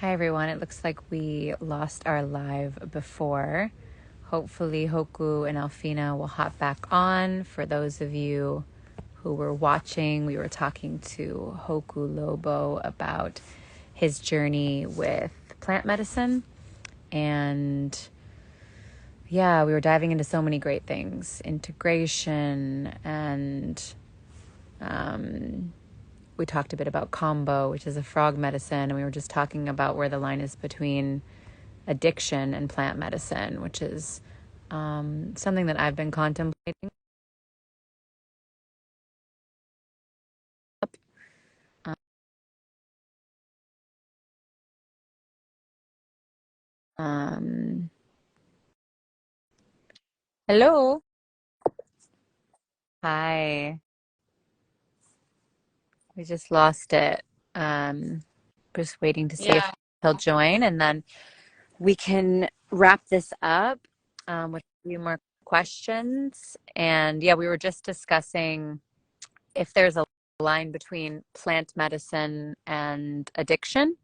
Hi everyone, it looks like we lost our live before. Hopefully Hoku and Alfina will hop back on. For those of you who were watching, we were talking to Hoku Lobo about his journey with plant medicine. And yeah, we were diving into so many great things. Integration and we talked a bit about combo, which is a frog medicine, and we were just talking about where the line is between addiction and plant medicine, which is something that I've been contemplating. Um, Hello. Hi. We just lost it. Um, just waiting to see if Yeah, he'll join, and then we can wrap this up with a few more questions. And yeah, we were just discussing if there's a line between plant medicine and addiction.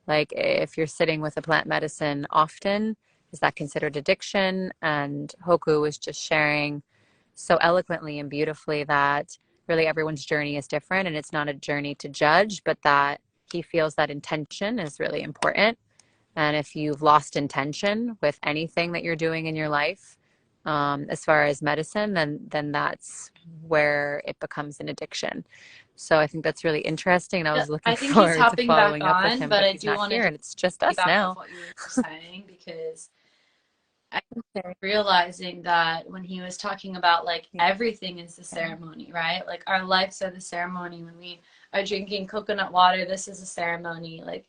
Like if you're sitting with a plant medicine often, is that considered addiction? And Hoku was just sharing so eloquently and beautifully that really everyone's journey is different and it's not a journey to judge, but that he feels that intention is really important. And if you've lost intention with anything that you're doing in your life, as far as medicine, then that's where it becomes an addiction. So I think that's really interesting. And I yeah, was looking I think he's forward to hopping back following up with on, him, but but I he's do not want to here and it's just us piggyback off now. what you were saying because I'm realizing that when he was talking about like everything is the Yeah. ceremony, right? Like our lives are the ceremony. When we are drinking coconut water, this is a ceremony. Like,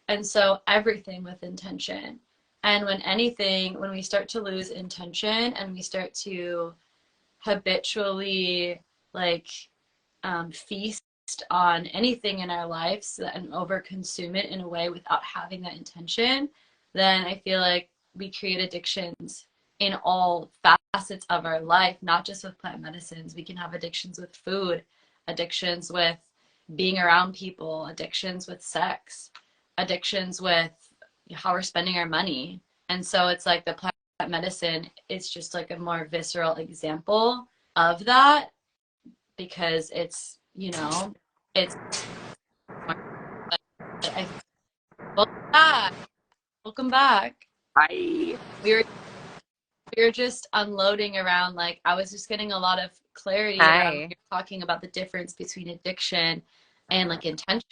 and so everything with intention. And when we start to lose intention and we start to habitually like feast on anything in our lives and overconsume it in a way without having that intention, then I feel like we create addictions in all facets of our life, not just with plant medicines. We can have addictions with food, addictions with being around people, addictions with sex, addictions with how we're spending our money. And so it's like the plant medicine is just like a more visceral example of that because it's I welcome back. Welcome back. Hi. We were we were just unloading around like I was just getting a lot of clarity around when Hi. you're talking about the difference between addiction and like intention.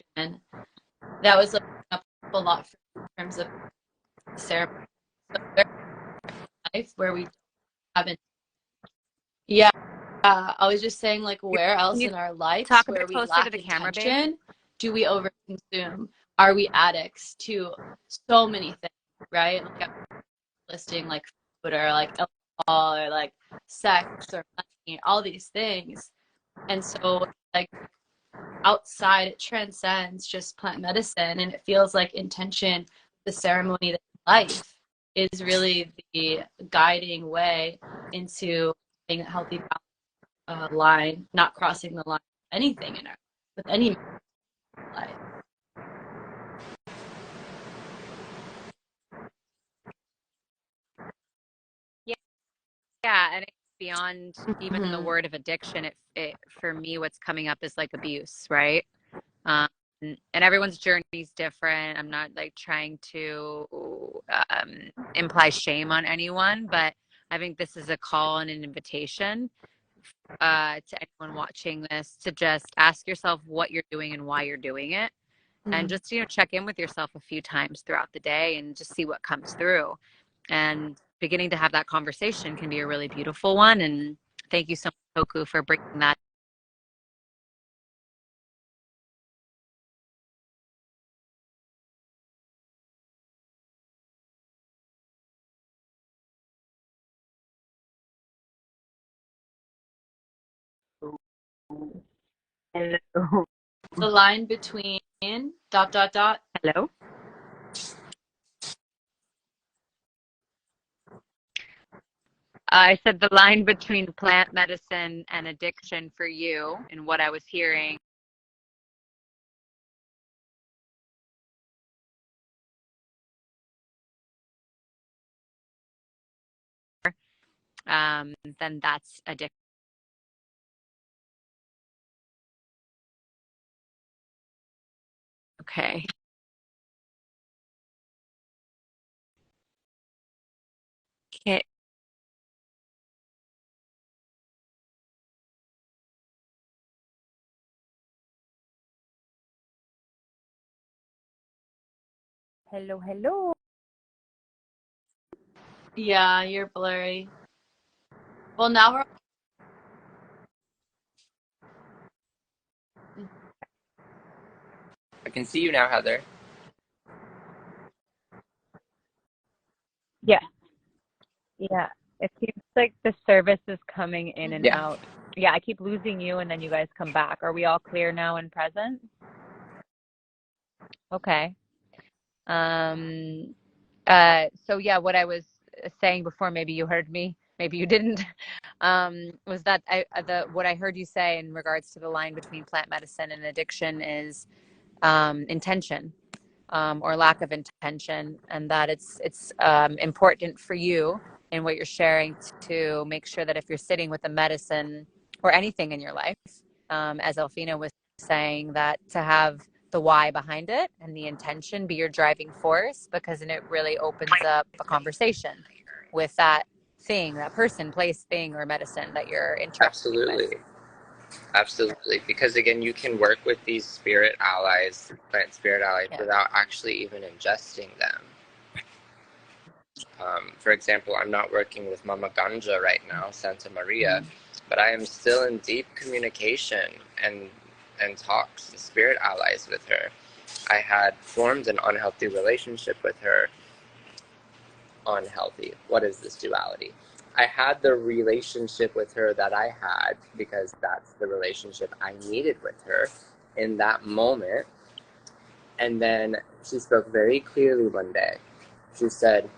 That was like up a lot in terms of the ceremony of life where we haven't. Yeah, I was just saying like where Can else you in our lives talk a where bit we closer to lack the camera, babe? intention do we overconsume? Are we addicts to so many things, right? Like listing like food or like alcohol or like sex or money, all these things. And so like outside it transcends just plant medicine and it feels like intention, the ceremony of life is really the guiding way into being a healthy line, not crossing the line with anything in our with any life. Yeah, yeah, and it's beyond even the Mm-hmm. word of addiction. It for me, what's coming up is like abuse, right? Um, and everyone's journey is different. I'm not like trying to imply shame on anyone, but I think this is a call and an invitation to anyone watching this to just ask yourself what you're doing and why you're doing it, and just check in with yourself a few times throughout the day and just see what comes through. And beginning to have that conversation can be a really beautiful one. And thank you so much, Hoku, for bringing that. Hello. The line between dot dot dot. Hello. I said the line between plant medicine and addiction for you, and what I was hearing then that's addiction. Okay. Okay. Hello, hello. Yeah, you're blurry. Well, now we're. I can see you now, Heather. Yeah. Yeah. It seems like the service is coming in and Yeah. out. Yeah, I keep losing you and then you guys come back. Are we all clear now and present? Okay. Um, so yeah, what I was saying before, maybe you heard me, maybe you didn't, was that what I heard you say in regards to the line between plant medicine and addiction is intention, or lack of intention, and that it's important for you in what you're sharing to make sure that if you're sitting with a medicine or anything in your life, as Elfina was saying, that to have the why behind it and the intention be your driving force, because then it really opens up a conversation with that thing, that person, place, thing, or medicine that you're interacting with. Absolutely. Absolutely. Because again, you can work with these spirit allies, plant spirit allies, Yeah. without actually even ingesting them. For example, I'm not working with Mama Ganja right now, Santa Maria, but I am still in deep communication and talks, spirit allies with her. I had formed an unhealthy relationship with her. Unhealthy. What is this duality? I had the relationship with her that I had because that's the relationship I needed with her in that moment. And then she spoke very clearly one day. She said,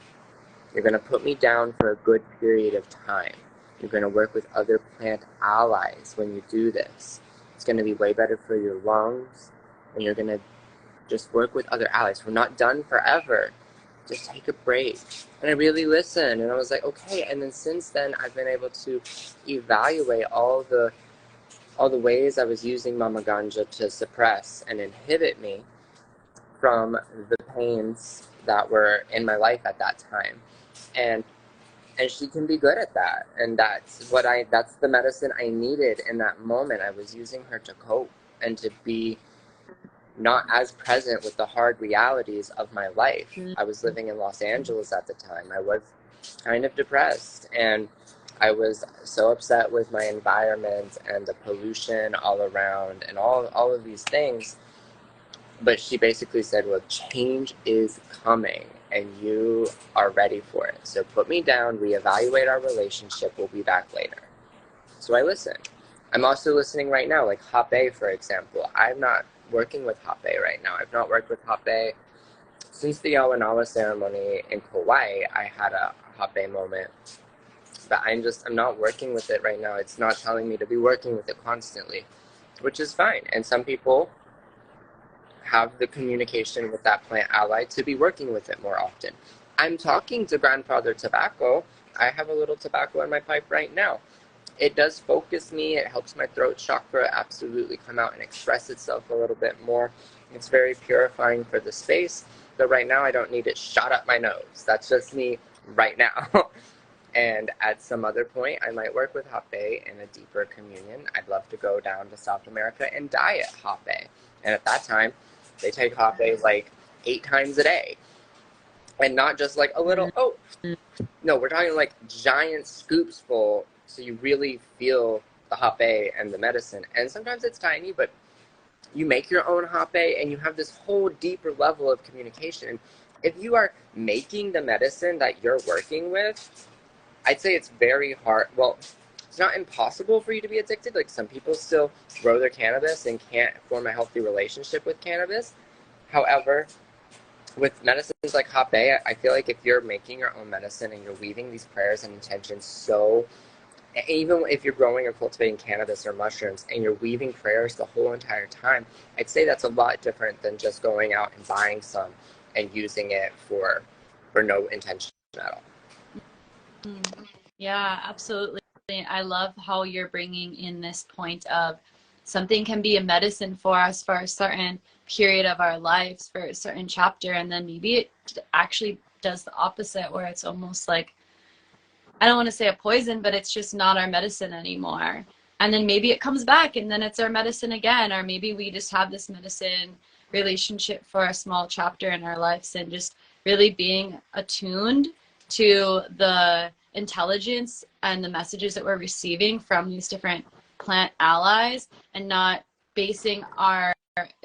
"You're going to put me down for a good period of time. You're going to work with other plant allies when you do this. It's going to be way better for your lungs, and you're going to just work with other allies. We're not done forever. Just take a break." And I really listened, and I was like, okay. And then since then, I've been able to evaluate all the ways I was using Mama Ganja to suppress and inhibit me from the pains that were in my life at that time. And she can be good at that. And that's the medicine I needed in that moment. I was using her to cope and to be not as present with the hard realities of my life. I was living in Los Angeles at the time. I was kind of depressed, and I was so upset with my environment and the pollution all around and all of these things. But she basically said, well, change is coming and you are ready for it. So put me down, reevaluate our relationship, we'll be back later. So I listened. I'm also listening right now, like Hape, for example. I'm not working with Hape right now. I've not worked with Hape since the Awanawa ceremony in Kauai. I had a Hape moment, but I'm not working with it right now. It's not telling me to be working with it constantly, which is fine. And some people have the communication with that plant ally to be working with it more often. I'm talking to Grandfather Tobacco. I have a little tobacco in my pipe right now. It does focus me. It helps my throat chakra absolutely come out and express itself a little bit more. It's very purifying for the space, but right now I don't need it shot up my nose. That's just me right now. And at some other point, I might work with Hape in a deeper communion. I'd love to go down to South America and diet Hape. And at that time, they take Hape like 8 times a day. And not just like a little, oh, no, we're talking like giant scoops full, so you really feel the Hape and the medicine. And sometimes it's tiny, but you make your own Hape and you have this whole deeper level of communication. If you are making the medicine that you're working with, I'd say it's very hard. Well, it's not impossible for you to be addicted. Like some people still grow their cannabis and can't form a healthy relationship with cannabis. However, with medicines like Hape, I feel like if you're making your own medicine and you're weaving these prayers and intentions, so even if you're growing or cultivating cannabis or mushrooms and you're weaving prayers the whole entire time, I'd say that's a lot different than just going out and buying some and using it for no intention at all. Yeah, absolutely. I love how you're bringing in this point of something can be a medicine for us for a certain period of our lives, for a certain chapter, and then maybe it actually does the opposite, where it's almost like, I don't want to say a poison, but it's just not our medicine anymore. And then maybe it comes back and then it's our medicine again, or maybe we just have this medicine relationship for a small chapter in our lives, and just really being attuned to the intelligence and the messages that we're receiving from these different plant allies, and not basing our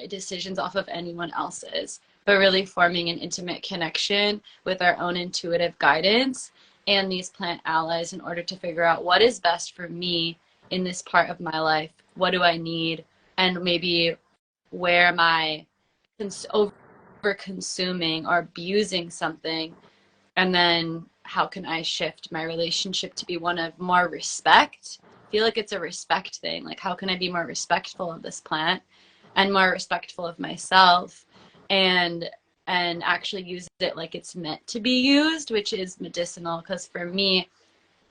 decisions off of anyone else's, but really forming an intimate connection with our own intuitive guidance and these plant allies in order to figure out what is best for me in this part of my life. What do I need? And maybe where am I over consuming or abusing something? And then how can I shift my relationship to be one of more respect? I feel like it's a respect thing. Like, how can I be more respectful of this plant and more respectful of myself, and actually use it like it's meant to be used, which is medicinal? Because for me,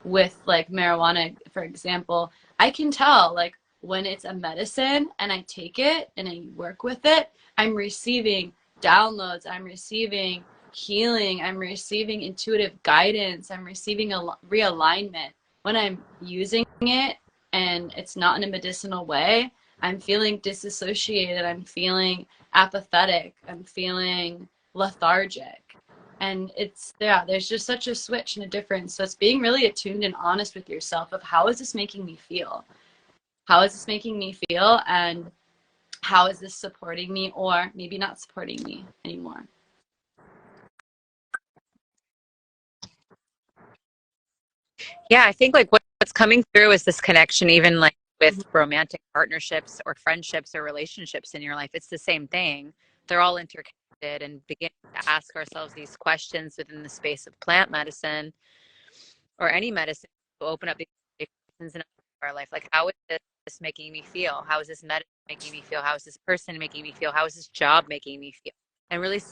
with like marijuana, for example, I can tell like when it's a medicine and I take it and I work with it, I'm receiving downloads, I'm receiving healing, I'm receiving intuitive guidance, I'm receiving a realignment. When I'm using it and it's not in a medicinal way, I'm feeling disassociated, I'm feeling apathetic, I'm feeling lethargic. And it's, yeah, there's just such a switch and a difference. So it's being really attuned and honest with yourself of, how is this making me feel? How is this making me feel? And how is this supporting me, or maybe not supporting me anymore? Yeah, I think like what's coming through is this connection, even like with Mhm. romantic partnerships or friendships or relationships in your life. It's the same thing. They're all interconnected, and beginning to ask ourselves these questions within the space of plant medicine or any medicine to open up these conversations in our life. Like, how is this making me feel? How is this medicine making me feel? How is this person making me feel? How is this job making me feel? And really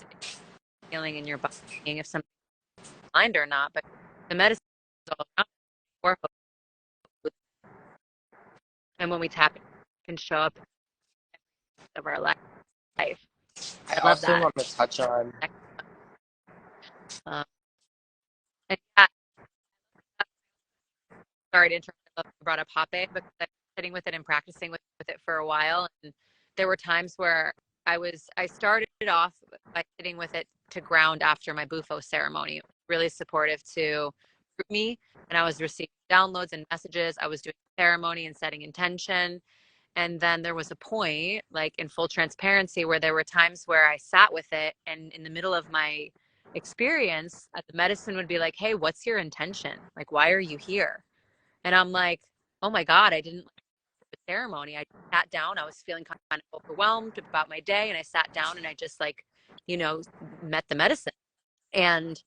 feeling in your body, if something's aligned or not. But the medicine is all around for hope. And when we tap it, it can show up of our life. I I love also that. want to touch on, Um, and yeah, sorry to interrupt. I love you brought up Hoppe, because I've been sitting with it and practicing with it for a while. And there were times where I started off by sitting with it to ground after my Bufo ceremony. It was really supportive to group me, and I was receiving downloads and messages. I was doing ceremony and setting intention. And then there was a point, like in full transparency, where there were times where I sat with it, and in the middle of my experience, the medicine would be like, "Hey, what's your intention? Like, why are you here?" And I'm like, "Oh my God, I didn't like the ceremony. I sat down. I was feeling kind of overwhelmed about my day, and I sat down and I just like, you know, met the medicine." And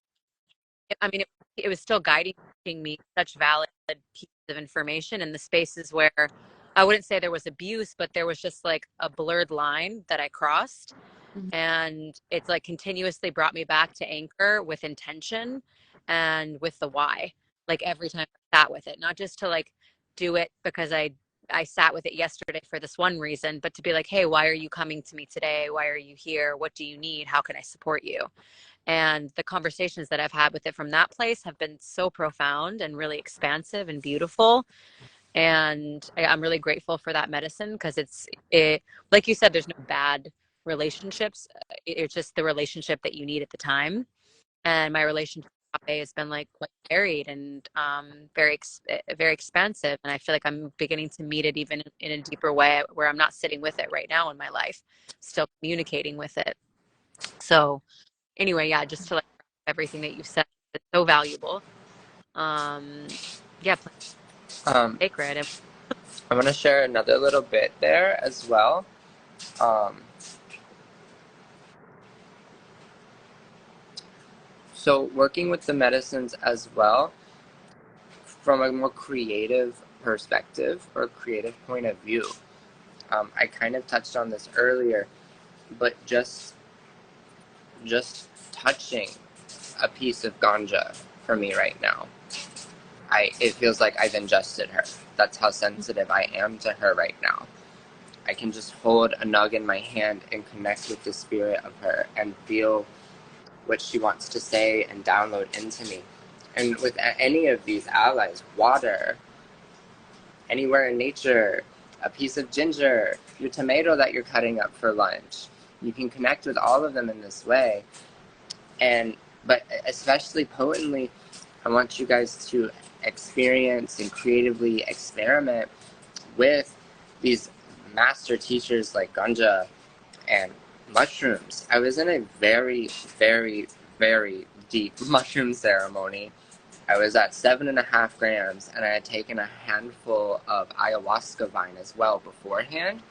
I mean, it was still guiding me such valid pieces of information in the spaces where I wouldn't say there was abuse, but there was just like a blurred line that I crossed. Mhm. And it's like continuously brought me back to anchor with intention and with the why. Like every time I sat with it, not just to like do it because I sat with it yesterday for this one reason, but to be like, hey, why are you coming to me today? Why are you here? What do you need? How can I support you? And the conversations that I've had with it from that place have been so profound and really expansive and beautiful. And I'm really grateful for that medicine, because it, like you said, there's no bad relationships. It's just the relationship that you need at the time. And my relationship with Abe has been like quite varied and very expansive. And I feel like I'm beginning to meet it even in a deeper way, where I'm not sitting with it right now in my life, still communicating with it. So anyway, yeah, just to like everything that you've said, it's so valuable. Um, yeah, um, sacred. And I want to share another little bit there as well. Um, so working with the medicines as well, from a more creative perspective or creative point of view. I kind of touched on this earlier, but just touching a piece of ganja for me right now, it feels like I've ingested her. That's how sensitive I am to her right now. I can just hold a nug in my hand and connect with the spirit of her and feel what she wants to say and download into me. And with any of these allies, water, anywhere in nature, a piece of ginger, your tomato that you're cutting up for lunch, you can connect with all of them in this way. But especially potently, I want you guys to experience and creatively experiment with these master teachers like ganja and mushrooms. I was in a very, very, very deep mushroom ceremony. I was at 7.5 grams, and I had taken a handful of ayahuasca vine as well beforehand.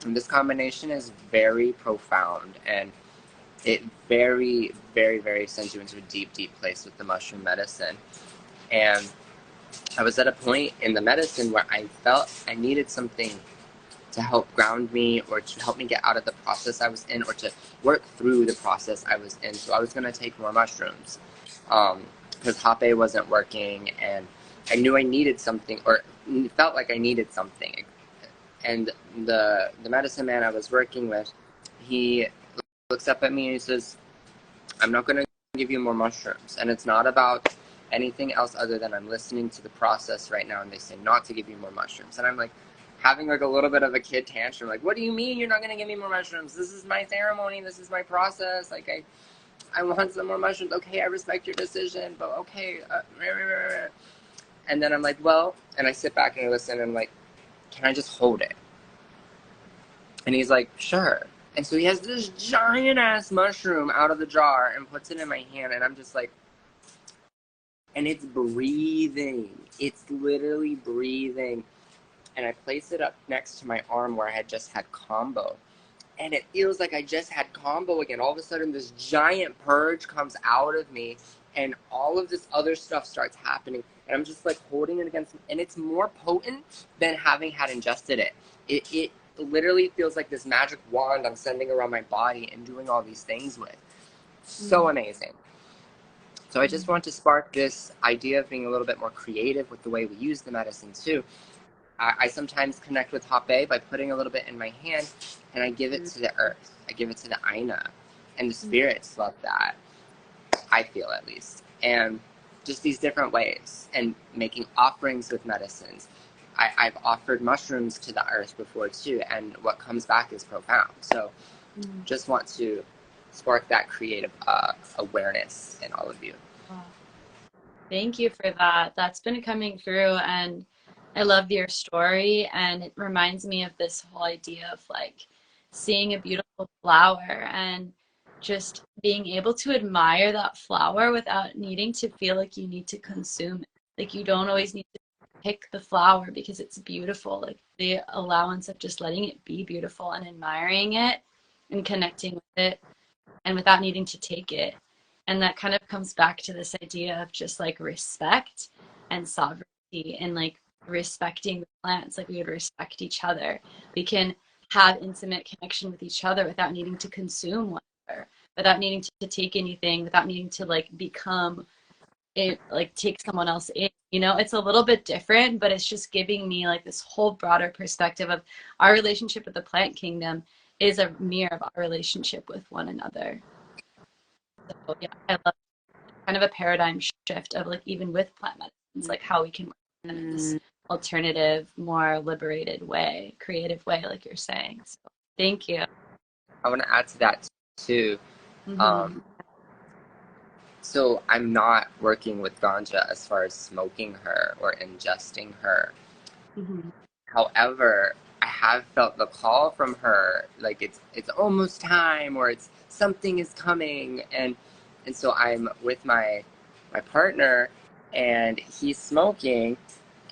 And this combination is very profound, and it very, very, very sends you into a deep, deep place with the mushroom medicine. And I was at a point in the medicine where I felt I needed something to help ground me, or to help me get out of the process I was in, or to work through the process I was in. So I was going to take more mushrooms because Hape wasn't working, and I knew I needed something, or felt like I needed something. And the medicine man I was working with, he looks up at me and he says, I'm not going to give you more mushrooms. And it's not about anything else other than I'm listening to the process right now, and they say not to give you more mushrooms. And I'm like having like a little bit of a kid tantrum, like, what do you mean you're not going to give me more mushrooms? This is my ceremony, this is my process, like I want some more mushrooms. Okay, I respect your decision, but okay. And then I'm like, well, and I sit back and I listen, and I'm like, can I just hold it? And he's like, sure. And so he has this giant ass mushroom out of the jar and puts it in my hand, and I'm just like, and it's breathing. It's literally breathing. And I place it up next to my arm where I had just had combo. And it feels like I just had combo again. All of a sudden, this giant purge comes out of me, and all of this other stuff starts happening. And I'm just like holding it against me. And it's more potent than having had ingested it. It literally feels like this magic wand I'm sending around my body and doing all these things with. So amazing. So I just want to spark this idea of being a little bit more creative with the way we use the medicine too. I sometimes connect with Hape by putting a little bit in my hand, and I give it to the earth. I give it to the Aina. And the spirits love that. I feel, at least. And just these different ways. And making offerings with medicines. I've offered mushrooms to the earth before too, and what comes back is profound. So just want to spark that creative awareness in all of you. Thank you for that. That's been coming through, and I love your story, and it reminds me of this whole idea of like seeing a beautiful flower and just being able to admire that flower without needing to feel like you need to consume it. Like you don't always need to pick the flower because it's beautiful. Like the allowance of just letting it be beautiful and admiring it and connecting with it, and without needing to take it. And that kind of comes back to this idea of just like respect and sovereignty, and like respecting the plants like we would respect each other. We can have intimate connection with each other without needing to consume one another, without needing to take anything, without needing to like become it, like take someone else in. You know, it's a little bit different, but it's just giving me like this whole broader perspective of our relationship with the plant kingdom is a mirror of our relationship with one another. So yeah, I love kind of a paradigm shift of like even with plant medicines, like how we can work in this alternative, more liberated way, creative way, like you're saying. So thank you. I want to add to that too. So I'm not working with ganja as far as smoking her or ingesting her. However, I have felt the call from her, like it's almost time, or it's something is coming, and so I'm with my partner, and he's smoking,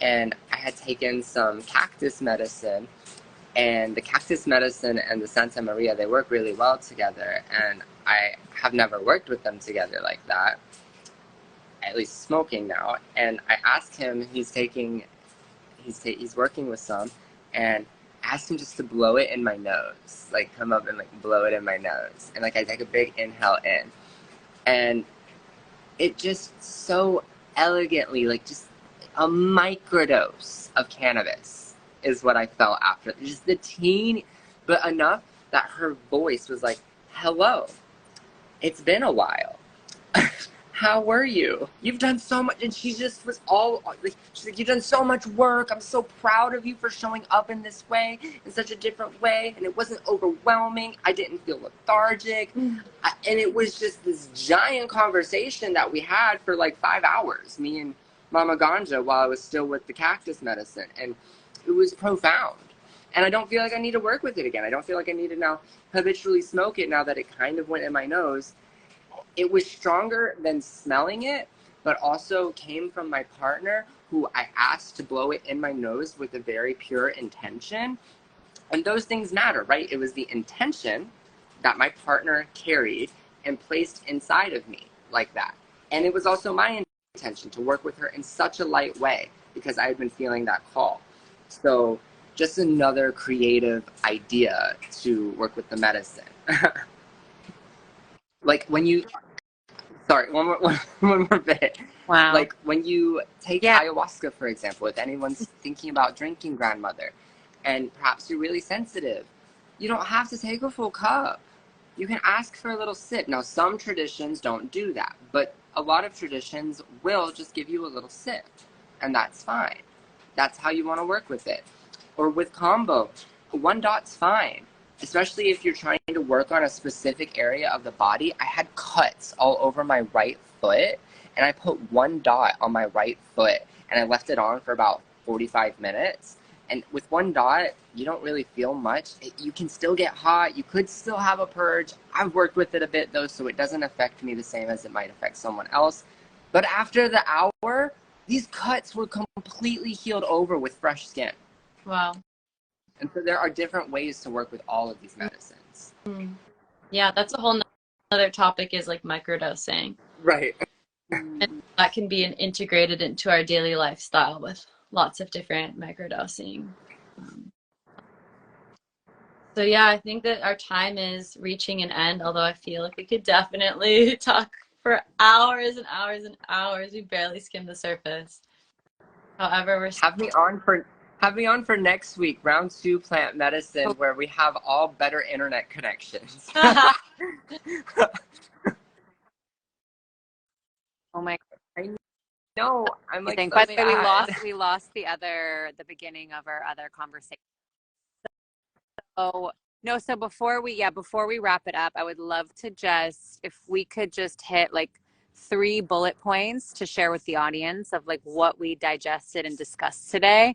and I had taken some cactus medicine, and the cactus medicine and the Santa Maria, they work really well together, and I have never worked with them together like that, at least smoking now. And I asked him, he's working with some, and asked him just to blow it in my nose, like come up and like blow it in my nose, and like I take a big inhale in, and it just so elegantly, like just a microdose of cannabis is what I felt after. Just the teeny, but enough that her voice was like, hello, it's been a while. How were you? You've done so much. And she just was all like, she's like, you've done so much work. I'm so proud of you for showing up in this way, in such a different way. And it wasn't overwhelming. I didn't feel lethargic. And it was just this giant conversation that we had for like 5 hours, me and Mama Ganja, while I was still with the cactus medicine. And it was profound. And I don't feel like I need to work with it again. I don't feel like I need to now habitually smoke it now that it kind of went in my nose. It was stronger than smelling it, but also came from my partner, who I asked to blow it in my nose with a very pure intention. And those things matter, right? It was the intention that my partner carried and placed inside of me like that. And it was also my intention to work with her in such a light way because I had been feeling that call. So just another creative idea to work with the medicine. Like when you, sorry, one more bit. Wow. Like when you take ayahuasca, for example, if anyone's thinking about drinking, grandmother, and perhaps you're really sensitive, you don't have to take a full cup. You can ask for a little sip. Now, some traditions don't do that, but a lot of traditions will just give you a little sip, and that's fine. That's how you want to work with it. Or with combo, 1 dot's fine. Especially if you're trying to work on a specific area of the body. I had cuts all over my right foot, and I put 1 dot on my right foot, and I left it on for about 45 minutes. And with 1 dot, you don't really feel much. You can still get hot. You could still have a purge. I've worked with it a bit, though, so it doesn't affect me the same as it might affect someone else. But after the hour, these cuts were completely healed over with fresh skin. Wow. And so there are different ways to work with all of these medicines. Yeah, that's a whole other topic, is like microdosing. Right. And that can be integrated into our daily lifestyle with lots of different microdosing. So yeah, I think that our time is reaching an end, although I feel like we could definitely talk for hours and hours and hours. We barely skimmed the surface. However, we're Have me on for next week, round 2 plant medicine, where we have all better internet connections. Oh my I know. I'm like, so By the way, sad. we lost the beginning of our other conversation. So no, so before we wrap it up, I would love to just, if we could just hit like 3 bullet points to share with the audience of like what we digested and discussed today.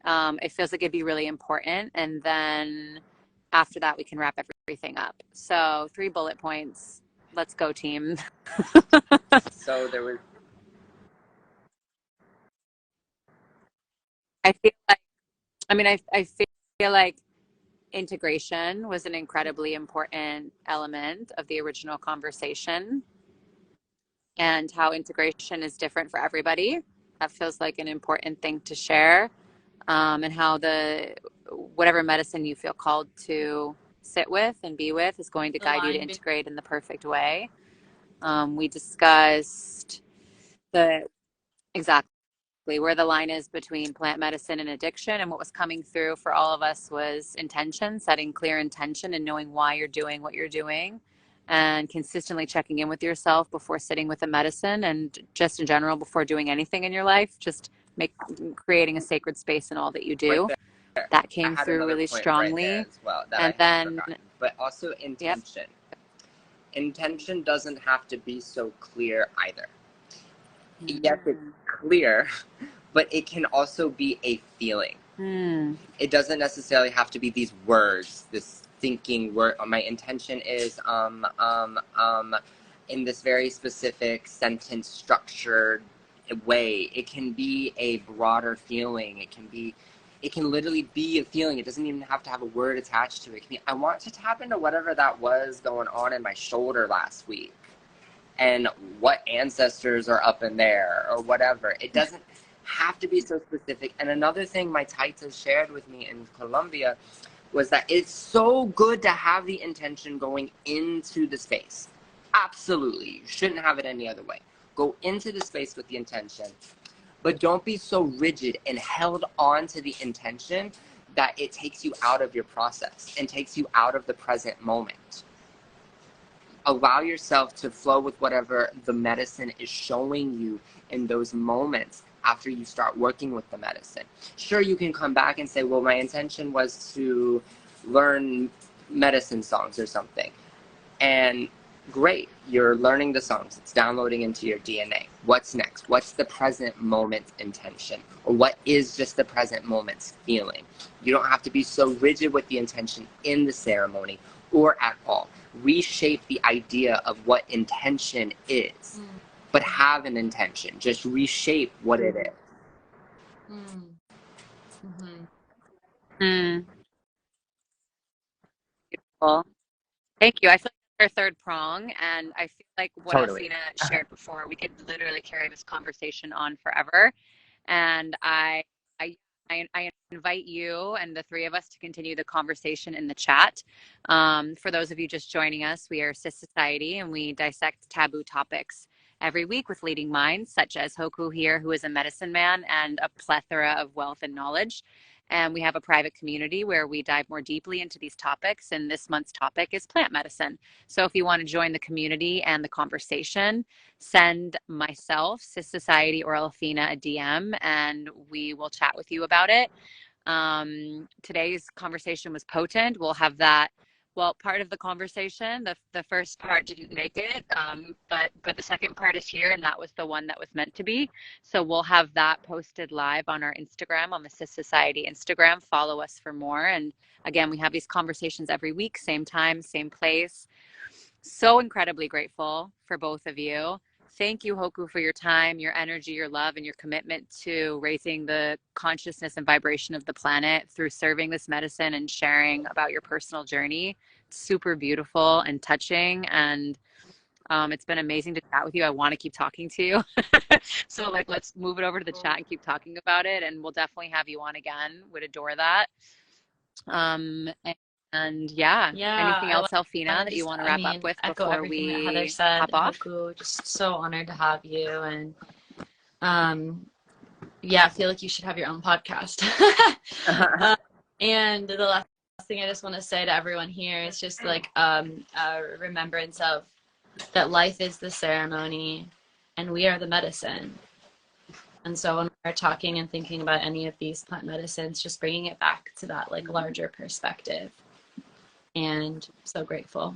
It feels like it'd be really important. And then after that, we can wrap everything up. So 3 bullet points. Let's go, team. So there was... I feel like integration was an incredibly important element of the original conversation, and how integration is different for everybody. That feels like an important thing to share. And how whatever medicine you feel called to sit with and be with is going to guide you to integrate in the perfect way. We discussed exactly where the line is between plant medicine and addiction, and what was coming through for all of us was intention, setting clear intention and knowing why you're doing what you're doing, and consistently checking in with yourself before sitting with the medicine, and just in general before doing anything in your life, just creating a sacred space in all that you do. Right, that came through really strongly. Right, as well, and then, but also intention. Yep. Intention doesn't have to be so clear either. Yes, it's clear, but it can also be a feeling. It doesn't necessarily have to be these words, this thinking word. My intention is in this very specific sentence structured way. It can be a broader feeling. It can literally be a feeling. It doesn't even have to have a word attached to it. It can be, I want to tap into whatever that was going on in my shoulder last week, and what ancestors are up in there, or whatever. It doesn't have to be so specific. And another thing my Taita shared with me in Colombia was that it's so good to have the intention going into the space. Absolutely. You shouldn't have it any other way. Go into the space with the intention. but don't be so rigid and held on to the intention that it takes you out of your process and takes you out of the present moment. Allow yourself to flow with whatever the medicine is showing you in those moments after you start working with the medicine. Sure, you can come back and say, well, my intention was to learn medicine songs or something. And great, you're learning the songs. It's downloading into your DNA. What's next? What's the present moment intention? Or what is just the present moment's feeling? You don't have to be so rigid with the intention in the ceremony or at all. Reshape the idea of what intention is, but have an intention. Just reshape what it is. Beautiful. Thank you. I feel like that's our third prong, and I feel like what Totally. Alfina shared before, we could literally carry this conversation on forever. And I invite you and the three of us to continue the conversation in the chat. For those of you just joining us, we are SISociety, and we dissect taboo topics every week with leading minds such as Hoku here, who is a medicine man and a plethora of wealth and knowledge. And we have a private community where we dive more deeply into these topics. And this month's topic is plant medicine. So if you want to join the community and the conversation, send myself, SISociety, or Alfina a DM, and we will chat with you about it. Today's conversation was potent. We'll have that. Well, part of the conversation, the first part didn't make it, but the second part is here, and that was the one that was meant to be. So we'll have that posted live on our Instagram, on the SISociety Instagram. Follow us for more. And again, we have these conversations every week, same time, same place. So incredibly grateful for both of you. Thank you, Hoku, for your time, your energy, your love, and your commitment to raising the consciousness and vibration of the planet through serving this medicine and sharing about your personal journey. It's super beautiful and touching, and it's been amazing to chat with you. I want to keep talking to you. So let's move it over to the chat and keep talking about it, and we'll definitely have you on again. Would adore that. And yeah, anything else, Alfina, that you want to wrap up with before we hop off? Hoku, just so honored to have you, and I feel like you should have your own podcast. And the last thing I just want to say to everyone here is just like a remembrance of that life is the ceremony and we are the medicine. And so when we're talking and thinking about any of these plant medicines, just bringing it back to that like larger perspective. And so grateful.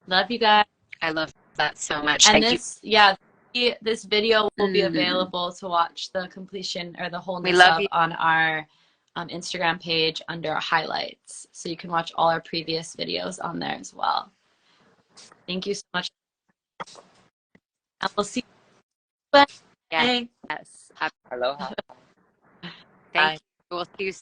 Love you guys. I love that so much. And Thank you. This video will be available to watch the completion or the wholeness love of you. on our Instagram page under highlights. So you can watch all our previous videos on there as well. Thank you so much. And we'll see you. Yes. Aloha. Thank you. We'll see you soon.